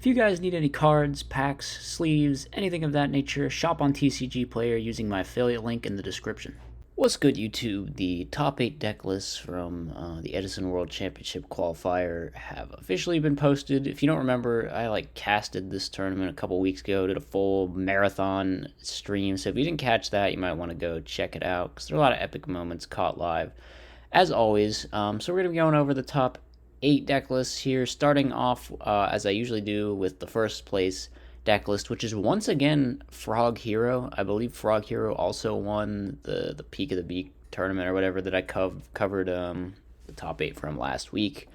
If you guys need any cards, packs, sleeves, anything of that nature, shop on TCG Player using my affiliate link in the description. What's good, YouTube? The top 8 deck lists from the Edison World Championship Qualifier have officially been posted. If you don't remember, I casted this tournament a couple weeks ago, did a full marathon stream, so if you didn't catch that, you might want to go check it out, because there are a lot of epic moments caught live, as always. So we're going to be going over the top 8 deck lists here, starting off, as I usually do, with the first place deck list, which is once again Frog Hero. I believe Frog Hero also won the Peak of the Beak tournament or whatever that I covered the top 8 from last week.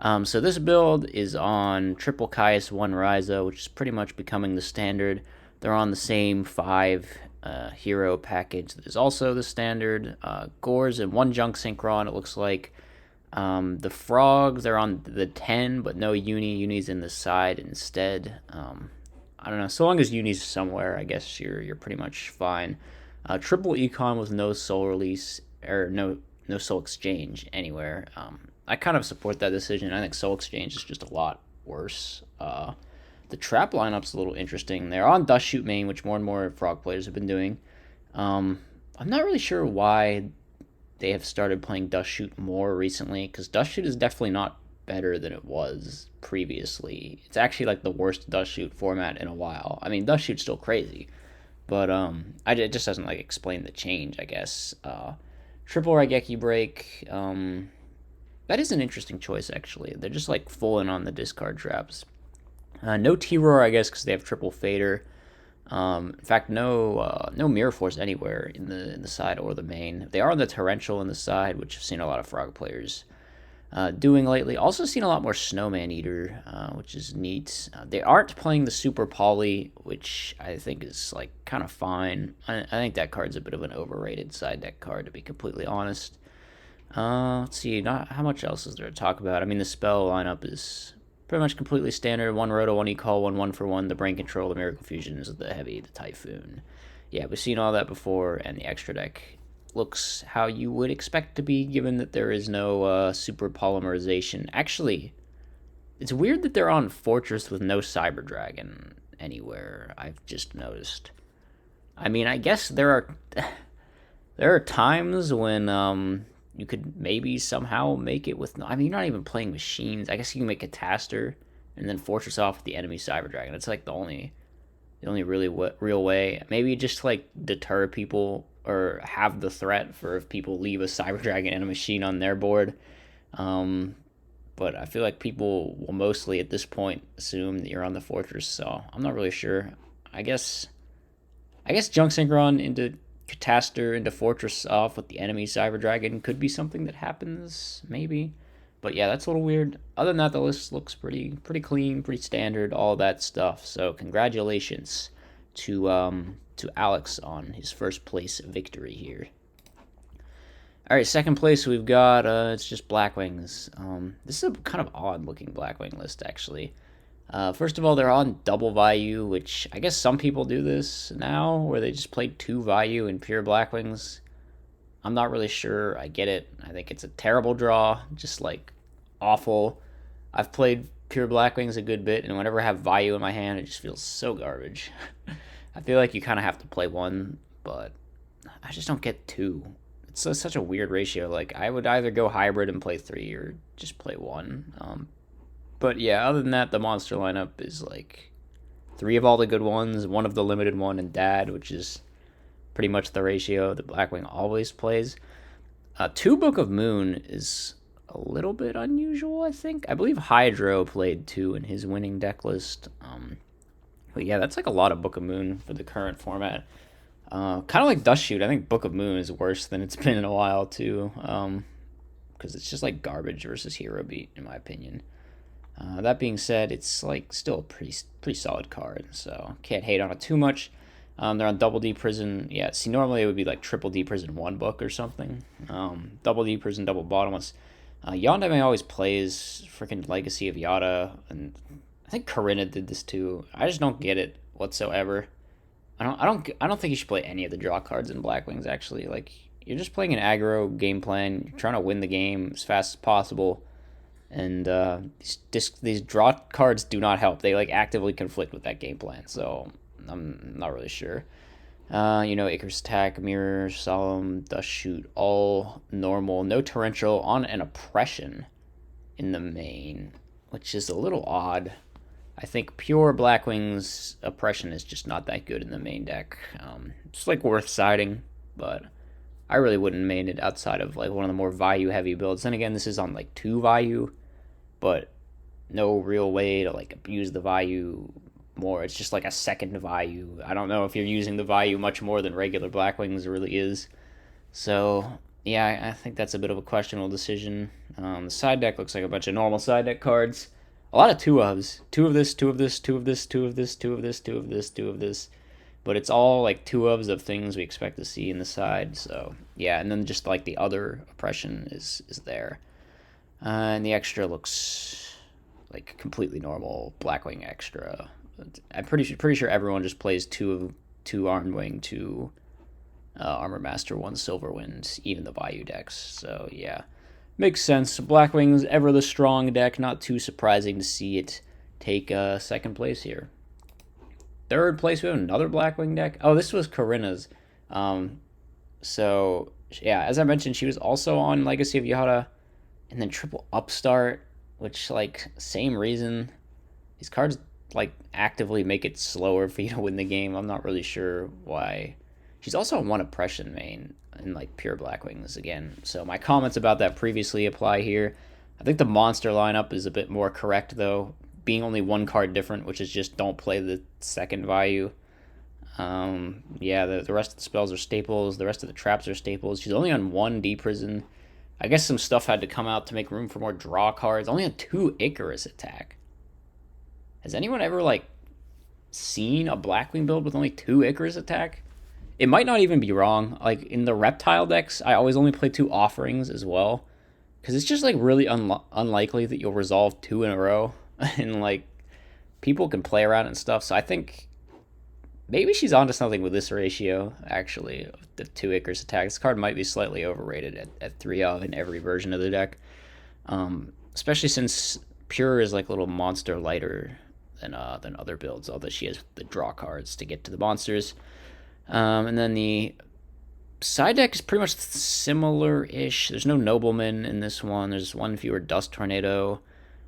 So this build is on Triple Caius 1 Ryza, which is pretty much becoming the standard. They're on the same 5 hero package that is also the standard. Gores and 1 Junk Synchron, it looks like. The frogs, they're on the 10, but no uni. Uni's in the side instead. I don't know. So long as Uni's somewhere, I guess you're pretty much fine. Triple Econ with no soul release or no soul exchange anywhere. I kind of support that decision. I think soul exchange is just a lot worse. The trap lineup's a little interesting. They're on Dust Shoot main, which more and more frog players have been doing. I'm not really sure why they have started playing Dust Shoot more recently, because Dust Shoot is definitely not better than it was previously. It's actually like the worst Dust Shoot format in a while. I mean, Dust Shoot's still crazy, but it just doesn't explain the change, I guess. Triple Raigeki Break, that is an interesting choice, actually. They're just full in on the discard traps. No T-Roar, I guess, because they have Triple Fader. In fact, no Mirror Force anywhere in the side or the main. They are on the Torrential in the side, which I've seen a lot of Frog players doing lately. Also seen a lot more Snowman Eater, which is neat. They aren't playing the Super Poly, which I think is kind of fine. I think that card's a bit of an overrated side deck card, to be completely honest. Let's see, not how much else is there to talk about. I mean, the spell lineup is pretty much completely standard. 1 Roto, 1 E-Call, 1 for 1, the Brain Control, the Miracle Fusions, the Heavy, the Typhoon. Yeah, we've seen all that before, and the extra deck looks how you would expect to be, given that there is no super polymerization. Actually, it's weird that they're on Fortress with no Cyber Dragon anywhere, I've just noticed. I mean, I guess there are times when you could maybe somehow make it with. I mean, you're not even playing machines. I guess you can make Cataster and then Fortress off with the enemy Cyber Dragon. It's the only really real way. Maybe just deter people or have the threat for if people leave a Cyber Dragon and a machine on their board. But I feel like people will mostly at this point assume that you're on the Fortress, so I'm not really sure. I guess Junk Synchron into Cataster into Fortress off with the enemy Cyber Dragon could be something that happens, maybe. But yeah, that's a little weird. Other than that, the list looks pretty clean, pretty standard, all that stuff. So congratulations to Alex on his first place victory here. All right, second place we've got it's just Blackwings. This is a kind of odd looking Blackwing list, actually. First of all, they're on double Vayu, which I guess some people do this now, where they just play 2 Vayu in pure Blackwings. I'm not really sure I get it. I think it's a terrible draw, just awful. I've played pure Blackwings a good bit, and whenever I have Vayu in my hand, it just feels so garbage. I feel like you kind of have to play 1, but I just don't get 2. It's such a weird ratio. I would either go hybrid and play 3 or just play 1. But yeah, other than that, the monster lineup is 3 of all the good ones, 1 of the limited one, and Dad, which is pretty much the ratio that Blackwing always plays. 2 Book of Moon is a little bit unusual, I think. I believe Hydro played 2 in his winning deck list. But yeah, that's a lot of Book of Moon for the current format. Kind of like Dust Shoot, I think Book of Moon is worse than it's been in a while, too. Because it's just garbage versus Hero Beat, in my opinion. That being said, it's still a pretty solid card, so can't hate on it too much. They're on Double D Prison. Yeah, see, normally it would be Triple D Prison 1 book or something. Double D Prison, Double Bottomless. Yandere always plays freaking Legacy of Yada, and I think Corinna did this too. I just don't get it whatsoever. I don't think you should play any of the draw cards in Blackwings. Actually, you're just playing an aggro game plan. You're trying to win the game as fast as possible. And these draw cards do not help. They like actively conflict with that game plan. So I'm not really sure. Icarus Attack, Mirror, Solemn, Dust Shoot, all normal. No Torrential on an Oppression in the main, which is a little odd. I think pure Blackwing's Oppression is just not that good in the main deck. It's like worth siding, but I really wouldn't main it outside of like one of the more value heavy builds. Then again, this is on like 2 value, but no real way to like abuse the value more. It's just like a second value. I don't know if you're using the value much more than regular Blackwings really is. So yeah, I think that's a bit of a questionable decision. The side deck looks like a bunch of normal side deck cards. A lot of 2-ofs. 2 of this, 2 of this, 2 of this, 2 of this, 2 of this, 2 of this, 2 of this. But it's all like 2-ofs of things we expect to see in the side. So yeah, and then just like the other Oppression is there. And the extra looks like completely normal Blackwing extra. I'm pretty sure everyone just plays two Armwing, 2 Armor Master, 1 Silverwind, even the Bayou decks. So yeah, makes sense. Blackwing's ever the strong deck. Not too surprising to see it take second place here. Third place, we have another Blackwing deck. Oh, this was Corinna's. So yeah, as I mentioned, she was also on Legacy of Yada, and then Triple Upstart, which like same reason. These cards like actively make it slower for you to win the game. I'm not really sure why. She's also on 1 Oppression main in like pure Blackwings again. So my comments about that previously apply here. I think the monster lineup is a bit more correct though, being only 1 card different, which is just don't play the second value. Yeah, the rest of the spells are staples. The rest of the traps are staples. She's only on 1 D-Prison. I guess some stuff had to come out to make room for more draw cards. Only on 2 Icarus Attack. Has anyone ever like seen a Blackwing build with only 2 Icarus Attack? It might not even be wrong. Like in the Reptile decks, I always only play 2 Offerings as well, because it's just like really unlikely that you'll resolve 2 in a row, and like people can play around and stuff. So I think maybe she's onto something with this ratio. Actually, the 2 Icarus Attack. This card might be slightly overrated at 3 of in every version of the deck, especially since Pure is like a little monster lighter than other builds, although she has the draw cards to get to the monsters. And then the side deck is pretty much similar-ish. There's no Nobleman in this one. There's 1 fewer Dust Tornado.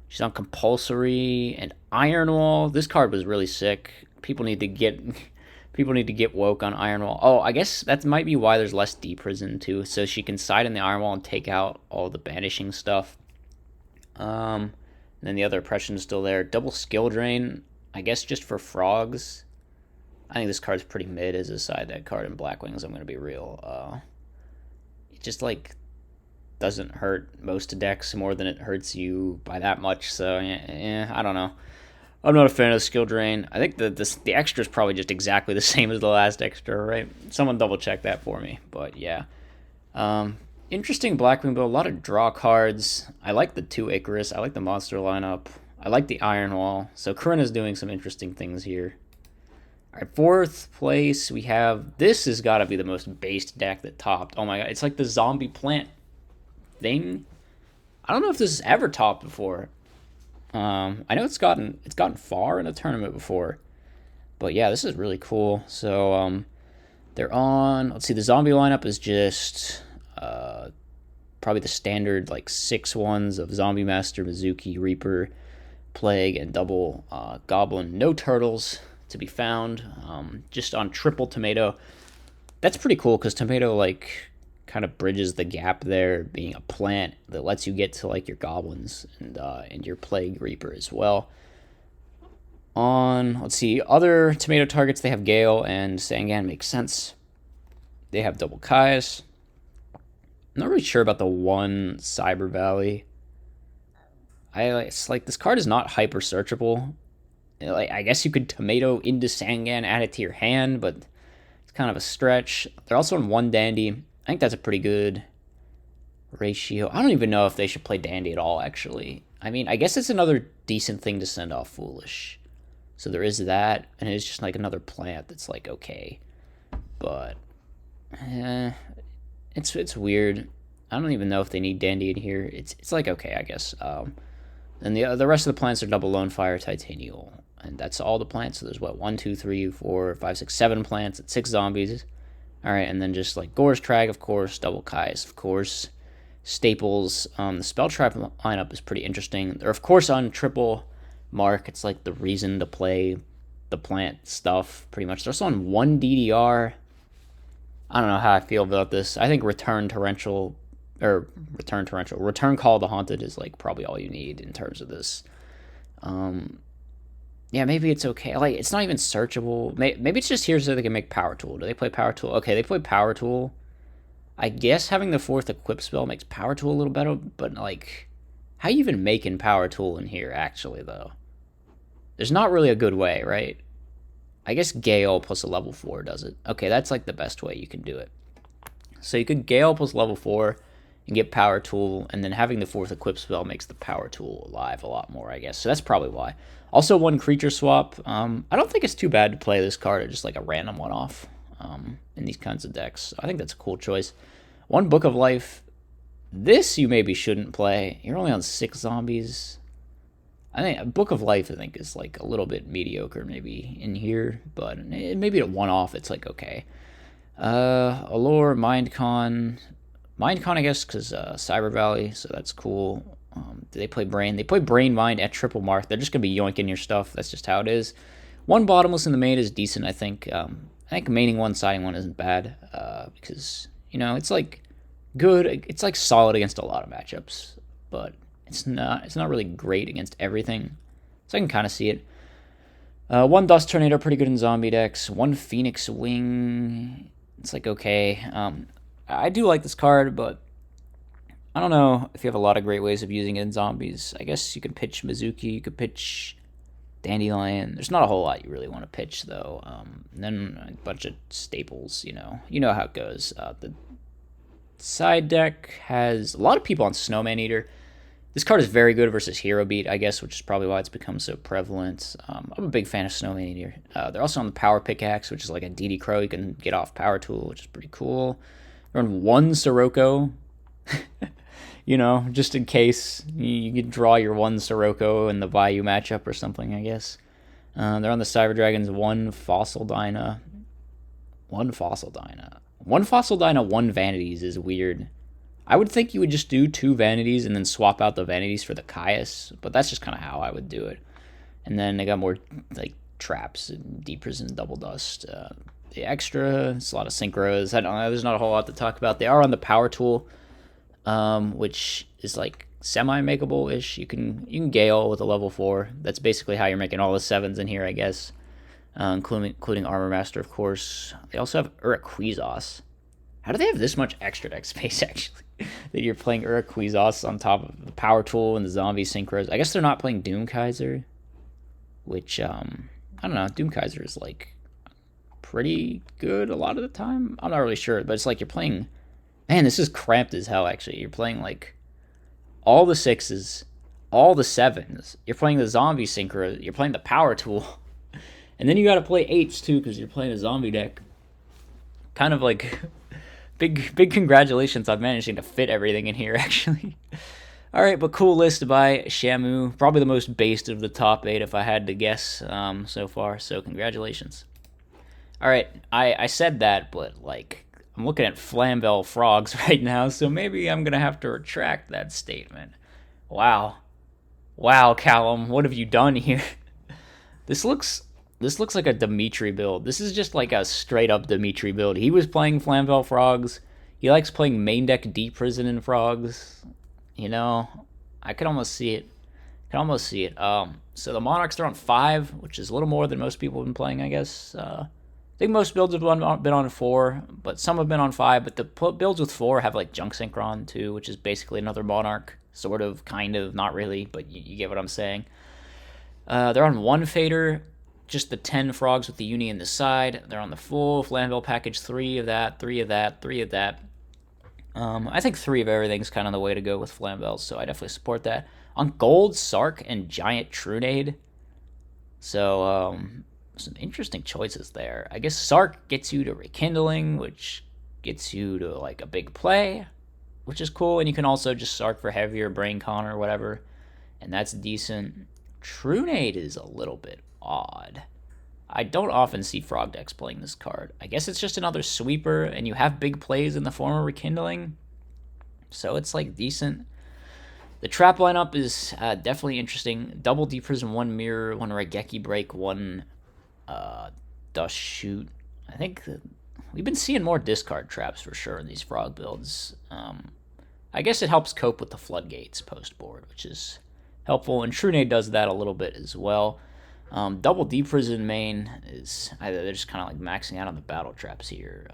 She's on Compulsory and Iron Wall. This card was really sick. People need to get woke on Iron Wall. Oh, I guess that might be why there's less D-Prison too. So she can side in the Iron Wall and take out all the banishing stuff. And then the other Oppression is still there. Double Skill Drain, I guess just for frogs. I think this card's pretty mid as a side deck card in Blackwings, I'm going to be real. It just, like, doesn't hurt most decks more than it hurts you by that much, so, yeah, I don't know. I'm not a fan of Skill Drain. I think the extra is probably just exactly the same as the last extra, right? Someone double-check that for me, but, yeah. Interesting Blackwing build, a lot of draw cards. I like the 2 Icarus. I like the monster lineup. I like the Iron Wall. So Corinna's doing some interesting things here. All right, 4th place, we have... This has got to be the most based deck that topped. Oh my god, it's like the zombie plant thing. I don't know if this has ever topped before. I know it's gotten far in a tournament before. But yeah, this is really cool. So they're on... Let's see, the zombie lineup is just... probably the standard like 6 ones of Zombie Master, Mizuki, Reaper, Plague, and double Goblin. No turtles to be found. Just on triple Tomato. That's pretty cool because Tomato like kind of bridges the gap there, being a plant that lets you get to like your Goblins and your Plague Reaper as well. On, let's see, other Tomato targets, they have Gale and Sangan, makes sense. They have double Kais. I'm not really sure about the 1 Cyber Valley. It's like this card is not hyper searchable. Like, I guess you could Tomato into Sangan, add it to your hand, but it's kind of a stretch. They're also in 1 Dandy. I think that's a pretty good ratio. I don't even know if they should play Dandy at all, actually. I mean, I guess it's another decent thing to send off Foolish. So there is that, and it's just like another plant that's like okay. But it's weird. I don't even know if they need Dandy in here. It's like okay, I guess. And the rest of the plants are double lone fire titanial. And that's all the plants. So there's what, 1, 2, 3, 4, 5, 6, 7 plants and 6 zombies. Alright, and then just like Gore's Trag, of course, double Kais, of course. Staples. The spell trap lineup is pretty interesting. They're of course on triple mark. It's like the reason to play the plant stuff, pretty much. They're also on 1 DDR. I don't know how I feel about this. I think Return Call of the Haunted is like probably all you need in terms of this. Yeah, maybe it's okay. Like, it's not even searchable. Maybe it's just here so they can make Power Tool. Do they play Power Tool? Okay, they play Power Tool. I guess having the 4th equip spell makes Power Tool a little better, but like, how you even making Power Tool in here, actually, though? There's not really a good way, right? I guess Gale plus a level 4 does it. Okay, that's like the best way you can do it. So you could Gale plus level 4 and get Power Tool, and then having the 4th equip spell makes the Power Tool alive a lot more, I guess. So that's probably why. Also, 1 creature swap. I don't think it's too bad to play this card at just like a random one-off in these kinds of decks. I think that's a cool choice. 1 Book of Life. This you maybe shouldn't play. You're only on 6 zombies. I think Book of Life, I think, is like a little bit mediocre maybe in here, but maybe at one-off it's like okay. Allure, Mindcon, I guess, because Cyber Valley, so that's cool. Do they play Brain? They play Brain Mind at triple mark. They're just going to be yoinking your stuff. That's just how it is. 1 Bottomless in the main is decent, I think. I think maining 1, siding 1 isn't bad, because, you know, it's like good. It's like solid against a lot of matchups, but it's not really great against everything. So I can kind of see it. 1 Dust Tornado, pretty good in zombie decks. 1 Phoenix Wing, it's like okay. I do like this card, but I don't know if you have a lot of great ways of using it in zombies. I guess you could pitch Mizuki, you could pitch Dandelion. There's not a whole lot you really want to pitch, though. And then a bunch of staples, you know how it goes. The side deck has a lot of people on Snowman Eater. This card is very good versus Hero Beat, I guess, which is probably why it's become so prevalent. I'm a big fan of Snowman Eater. They're also on the Power Pickaxe, which is like a DD Crow. You can get off Power Tool, which is pretty cool. They're on 1 Sirocco. You know, just in case you could draw your 1 Sirocco in the Bayou matchup or something, I guess. They're on the Cyber Dragons, 1 Fossil Dyna. 1 Fossil Dyna. 1 Fossil Dyna, 1 Vanities is weird. I would think you would just do 2 Vanities and then swap out the Vanities for the Caius, but that's just kind of how I would do it. And then they got more, like, traps and Deep Prison, Double Dust. The extra, it's a lot of synchros. I don't know, there's not a whole lot to talk about. They are on the Power Tool, which is like semi-makeable-ish. You can Gale with a level 4. That's basically how you're making all the 7s in here, I guess, including Armor Master, of course. They also have Uraquizos. How do they have this much extra deck space, actually? That you're playing Uraquizos on top of the Power Tool and the Zombie Synchros. I guess they're not playing Doom Kaiser, which, I don't know. Doom Kaiser is, like, pretty good a lot of the time. I'm not really sure, but it's like you're playing... Man, this is cramped as hell, actually. You're playing, like, all the 6s, all the 7s. You're playing the Zombie Synchro. You're playing the Power Tool. And then you gotta play 8s, too, because you're playing a zombie deck. Kind of, like... Big congratulations on managing to fit everything in here, actually. Alright, but cool list by Shamu. Probably the most based of the top 8, if I had to guess, so far. So, congratulations. Alright, I said that, but, like... I'm looking at Flamvel Frogs right now, so maybe I'm going to have to retract that statement. Wow. Wow, Callum, what have you done here? This looks like a Dimitri build. This is just like a straight-up Dimitri build. He was playing Flamvel Frogs. He likes playing main deck Deep Prison and Frogs. You know, I could almost see it. So the Monarchs, they're on 5, which is a little more than most people have been playing, I guess. I think most builds have been on 4, but some have been on 5, but the builds with 4 have, like, Junk Synchron, too, which is basically another Monarch. Sort of, kind of, not really, but you get what I'm saying. They're on 1 Fader, just the 10 Frogs with the Uni in the side. They're on the full Flamvel package, 3 of that, 3 of that, 3 of that. I think 3 of everything's kind of the way to go with Flamvels, so I definitely support that. On Gold, Sark, and Giant Trunade. So, some interesting choices there. I guess Sark gets you to Rekindling, which gets you to, like, a big play, which is cool, and you can also just Sark for heavier Brain Con or whatever. and that's decent. Trunade is a little bit odd. I don't often see Frog decks playing this card. I guess it's just another sweeper, and you have big plays in the form of Rekindling, so it's like decent. The trap lineup is definitely interesting. Double Deep Prison, 1 Mirror, 1 Raigeki Break, 1 Dust Shoot. I think we've been seeing more discard traps for sure in these Frog builds. I guess it helps cope with the Floodgates post-board, which is helpful, and Trunade does that a little bit as well. Double Deep Prison main is either they're just kind of like maxing out on the battle traps here.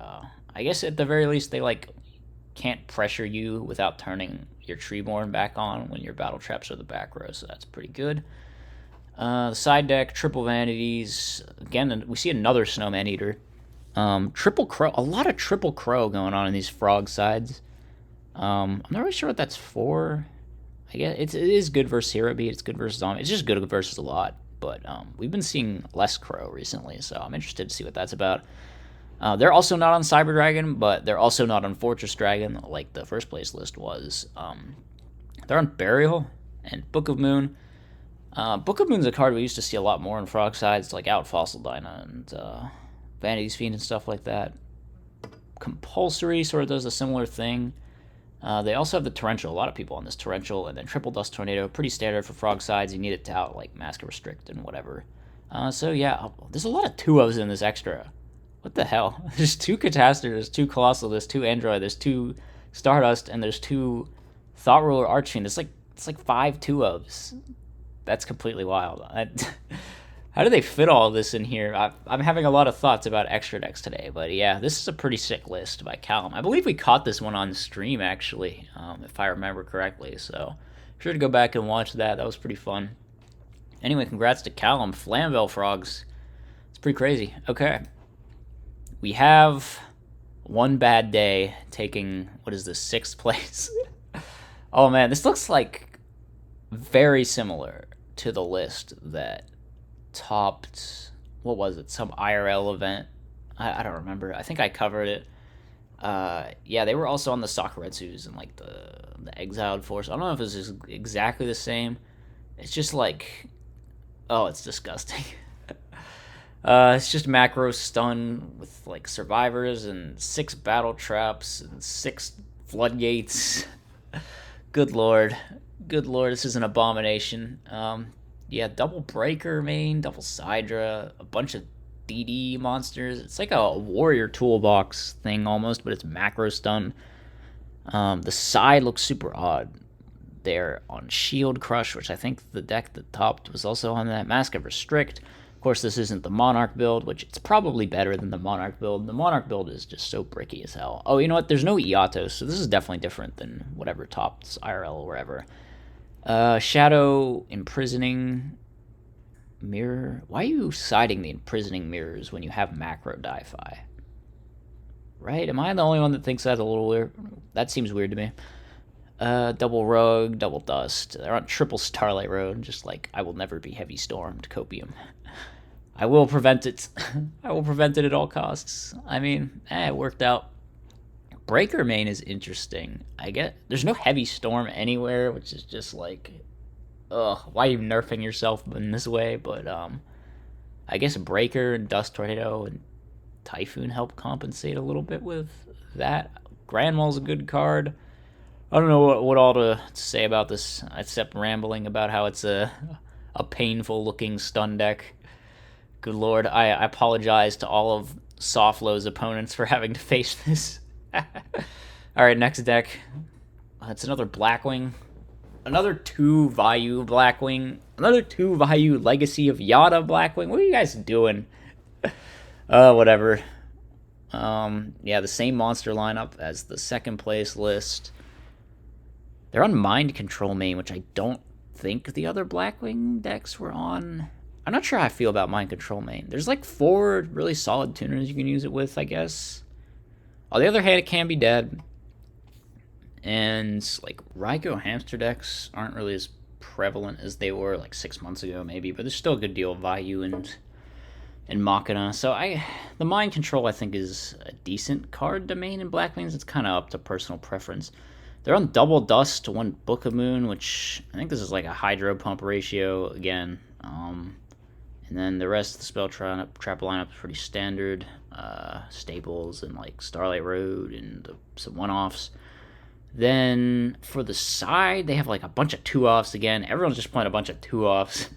I guess at the very least they like can't pressure you without turning your Treeborn back on when your battle traps are the back row, so that's pretty good. The side deck, Triple Vanities. Again, we see another Snowman Eater. Triple Crow, a lot of Triple Crow going on in these Frog sides. I'm not really sure what that's for. I guess it is good versus Hero Beat, it's good versus Zombie. It's just good versus a lot. But we've been seeing less Crow recently, so I'm interested to see what that's about. They're also not on Cyber Dragon, but they're also not on Fortress Dragon, like the first place list was. They're on Burial and Book of Moon. Book of Moon's a card we used to see a lot more in Frog sides, like out Fossil Dyna and Vanity's Fiend and stuff like that. Compulsory sort of does a similar thing. They also have the Torrential. A lot of people on this Torrential, and then Triple Dust Tornado. Pretty standard for Frog sides. You need it to out like Mask of Restrict and whatever. So yeah, there's a lot of 2-ofs in this extra. What the hell? There's 2 Catastor, there's 2 Colossal, there's 2 Android, there's 2 Stardust, and there's 2 Thought Ruler Archfiend. It's like 5 2-ofs. That's completely wild. How do they fit all this in here? I'm having a lot of thoughts about extra decks today, but yeah, this is a pretty sick list by Callum. I believe we caught this one on stream, actually, if I remember correctly, so sure to go back and watch that. That was pretty fun. Anyway, congrats to Callum. Flamvell Frogs. It's pretty crazy. Okay. We have One Bad Day taking, what is this, 6th place? Oh man, this looks like very similar to the list that topped, what was it, some IRL event. I don't remember. I think I covered it. Yeah, they were also on the Sakuretsus and like the Exiled Force. I don't know if this is exactly the same. It's just like, oh, it's disgusting. It's just macro stun with like survivors and 6 battle traps and 6 floodgates. Good lord, this is an abomination. Yeah, double breaker main, double Sidra, a bunch of DD monsters. It's like a warrior toolbox thing almost, but it's macro stun. The side looks super odd. They're on Shield Crush, which I think the deck that topped was also on that. Mask of Restrict. Of course, this isn't the Monarch build, which it's probably better than the Monarch build. The Monarch build is just so bricky as hell. Oh, you know what? There's no Iatos, so this is definitely different than whatever topped IRL or wherever. Shadow Imprisoning Mirror. Why are you siding the Imprisoning Mirrors when you have macro Di-Fi? Right? Am I the only one that thinks that's a little weird? That seems weird to me. Double Rogue, Double Dust. They're on Triple Starlight Road, just like I will never be Heavy Stormed Copium. I will prevent it. I will prevent it at all costs. I mean, it worked out. Breaker main is interesting. I get there's no Heavy Storm anywhere, which is just like, ugh, why are you nerfing yourself in this way? But I guess Breaker and Dust Tornado and Typhoon help compensate a little bit with that. Grandmal's a good card. I don't know what all to say about this, except rambling about how it's a painful looking stun deck. Good lord, I apologize to all of Softlow's opponents for having to face this. Alright, next deck. It's another Blackwing. Another 2 Vayu Blackwing. Another 2 Vayu Legacy of Yada Blackwing. What are you guys doing? Whatever. Yeah, the same monster lineup as the 2nd place list. They're on Mind Control main, which I don't think the other Blackwing decks were on. I'm not sure how I feel about Mind Control main. There's like 4 really solid tuners you can use it with, I guess. On the other hand, it can be dead. And like Raikou hamster decks aren't really as prevalent as they were like 6 months ago, maybe, but there's still a good deal of Vayu and Machina. So the Mind Control I think is a decent card to main in Blackwings. It's kind of up to personal preference. They're on double dust, one Book of Moon, which I think this is like a hydro pump ratio again. And then the rest of the spell trap lineup is pretty standard. Staples and like Starlight Road and some one-offs. Then for the side, they have like a bunch of 2-offs again. Everyone's just playing a bunch of 2-offs.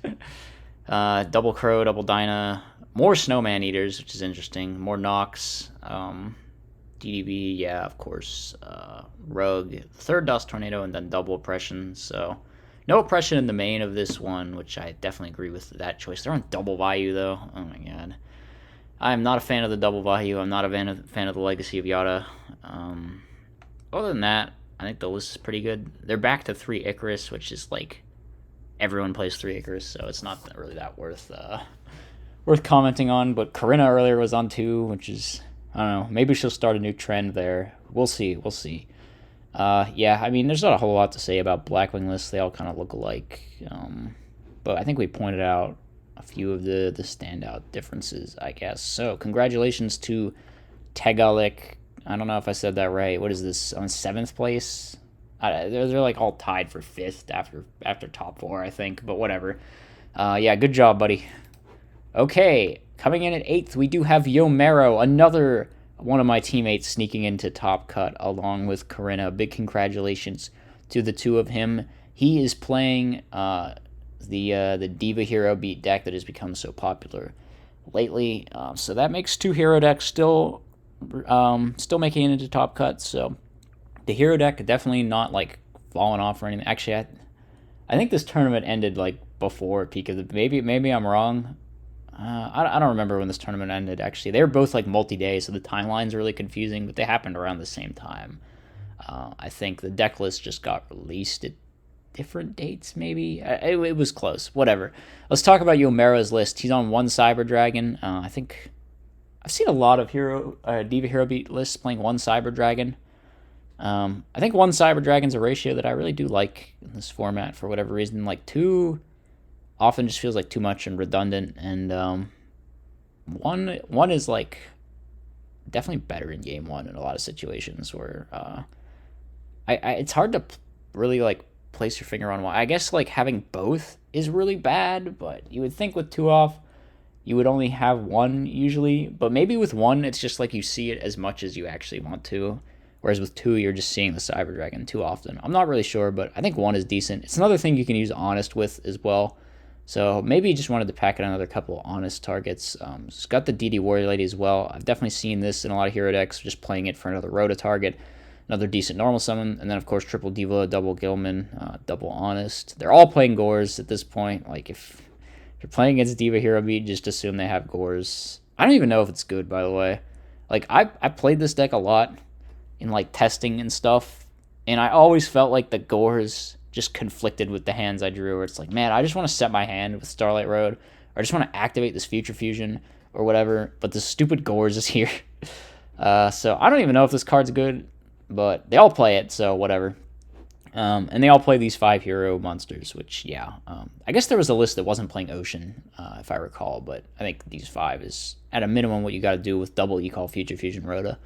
Double Crow, Double Dyna, more Snowman Eaters, which is interesting. More Nox, DDB, yeah, of course. Rug, third Dust Tornado, and then double Oppression. So no Oppression in the main of this one, which I definitely agree with that choice. They're on double value, though. Oh my god. I'm not a fan of the double value. I'm not a fan of the Legacy of Yada. Other than that, I think the list is pretty good. They're back to 3 Icarus, which is like everyone plays 3 Icarus, so it's not really that worth commenting on. But Corinna earlier was on 2, which is, I don't know, maybe she'll start a new trend there. We'll see. Yeah, I mean, there's not a whole lot to say about Blackwing lists. They all kind of look alike. But I think we pointed out a few of the standout differences, I guess. So congratulations to Tegalik. I don't know if I said that right. What is this, on 7th place? They're like all tied for 5th after top 4, I think, but whatever. Yeah, good job, buddy. Okay, coming in at 8th, we do have Yomero, another one of my teammates sneaking into top cut along with Corinna. Big congratulations to the two of him. He is playing the Diva Hero Beat deck that has become so popular lately. So that makes 2 hero decks still making it into top cut. So the hero deck definitely not like falling off or anything. Actually, I think this tournament ended like before peak of the. Maybe I'm wrong. I don't remember when this tournament ended. Actually, they were both like multi-day, so the timelines are really confusing. But they happened around the same time. I think the deck list just got released at different dates. Maybe it was close. Whatever. Let's talk about Yomero's list. He's on 1 Cyber Dragon. I think I've seen a lot of Diva Hero Beat lists playing 1 Cyber Dragon. I think 1 Cyber Dragon's a ratio that I really do like in this format for whatever reason. Like 2 often just feels like too much and redundant, and one is like definitely better in game 1 in a lot of situations where it's hard to really like place your finger on why. I guess like having both is really bad, but you would think with 2 off you would only have 1 usually, but maybe with 1 it's just like you see it as much as you actually want to. Whereas with 2, you're just seeing the Cyber Dragon too often. I'm not really sure, but I think 1 is decent. It's another thing you can use Honest with as well. So maybe you just wanted to pack in another couple of Honest targets. It's got the DD Warrior Lady as well. I've definitely seen this in a lot of hero decks, just playing it for another Rhoda target, another decent normal summon, and then of course triple Diva, double Gilman, double Honest. They're all playing Gores at this point. Like if you're playing against Diva Hero Beat, just assume they have Gores. I don't even know if it's good, by the way. Like I played this deck a lot in like testing and stuff, and I always felt like the Gores just conflicted with the hands I drew, where it's like, man, I just want to set my hand with Starlight Road, or I just want to activate this Future Fusion or whatever, but the stupid Gores is here. So I don't even know if this card's good, but they all play it, so whatever. And they all play these 5 hero monsters, which, yeah. I guess there was a list that wasn't playing Ocean, if I recall, but I think these 5 is, at a minimum, what you got to do with double E-Call Future Fusion Rhoda.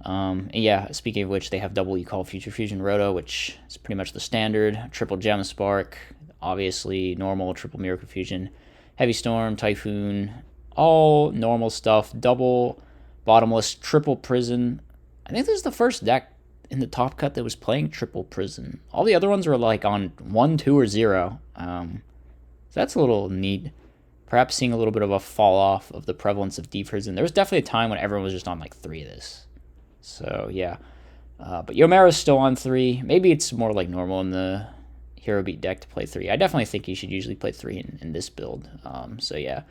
And yeah, speaking of which, they have double E-Call Future Fusion Rhoda, which is pretty much the standard. Triple Gem Spark, obviously normal, triple Miracle Fusion, Heavy Storm, Typhoon, all normal stuff. Double Bottomless, triple Prison. I think this is the first deck in the top cut that was playing triple Prison. All the other ones were like on 1, 2, or 0. So that's a little neat. Perhaps seeing a little bit of a fall off of the prevalence of Deep Prison. There was definitely a time when everyone was just on like 3 of this. So, yeah. But Yomero's still on 3. Maybe it's more like normal in the Hero Beat deck to play 3. I definitely think you should usually play 3 in this build. So, yeah.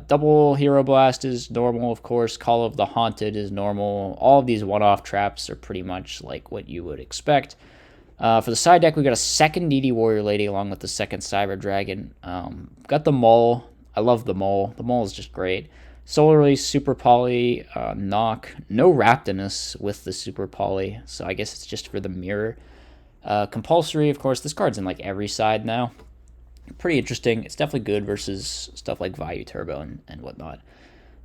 Double Hero Blast is normal, of course. Call of the Haunted is normal. All of these one-off traps are pretty much like what you would expect. For the side deck, we got a second DD Warrior Lady along with the second Cyber Dragon. Got the Mole. I love the Mole. The Mole is just great. Solar Release, Super Poly, Knock. No Raptinus with the Super Poly, so I guess it's just for the mirror. Compulsory, of course. This card's in like every side now. Pretty interesting. It's definitely good versus stuff like Vayu Turbo and whatnot.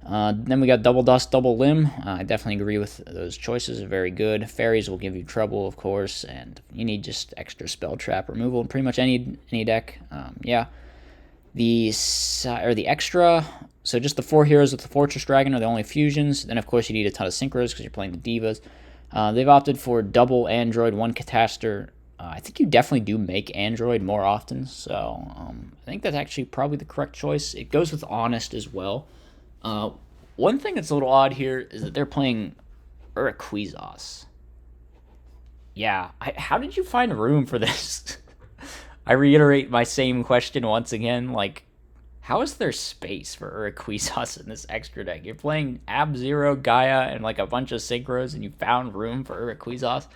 Then we got Double Dust, Double Limb. I definitely agree with those choices. Very good. Fairies will give you trouble, of course, and you need just extra spell trap removal in pretty much any deck. Yeah. The extra, so just the 4 heroes with the Fortress Dragon are the only fusions. Then, of course, you need a ton of synchros because you're playing the Divas. They've opted for double Android, 1 Catastor. I think you definitely do make Android more often, so I think that's actually probably the correct choice. It goes with Honest as well. One thing that's a little odd here is that they're playing Urquiza's. Yeah, how did you find room for this? I reiterate my same question once again. Like, how is there space for Urquiza's in this extra deck? You're playing Ab-Zero, Gaia, and like a bunch of synchros, and you found room for Urquiza's?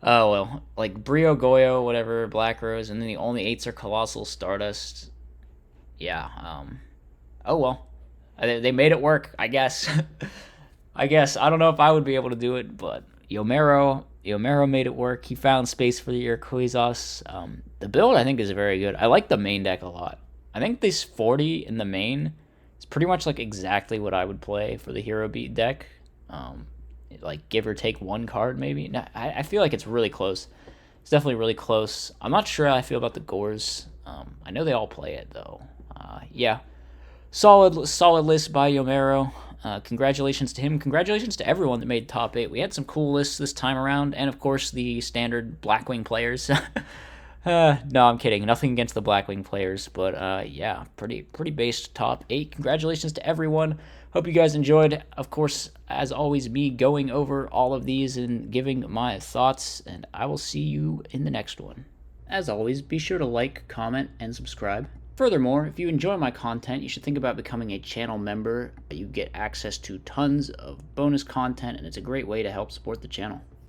Oh, well, like Brio, Goyo, whatever, Black Rose, and then the only 8s are Colossal, Stardust. Yeah, oh well. They made it work, I guess. I guess. I don't know if I would be able to do it, but Yomero made it work. He found space for the Urquizas. The build, I think, is very good. I like the main deck a lot. I think this 40 in the main is pretty much like exactly what I would play for the Hero Beat deck. Like, give or take 1 card, maybe. I feel like it's really close. It's definitely really close. I'm not sure how I feel about the Gores. I know they all play it, though. Yeah. Solid list by Yomero. Congratulations to him. Congratulations to everyone that made top 8. We had some cool lists this time around, and of course the standard Blackwing players. No, I'm kidding. Nothing against the Blackwing players, but yeah, pretty based top 8. Congratulations to everyone. Hope you guys enjoyed. Of course, as always, me going over all of these and giving my thoughts, and I will see you in the next one. As always, be sure to like, comment, and subscribe. Furthermore, if you enjoy my content, you should think about becoming a channel member. You get access to tons of bonus content, and it's a great way to help support the channel.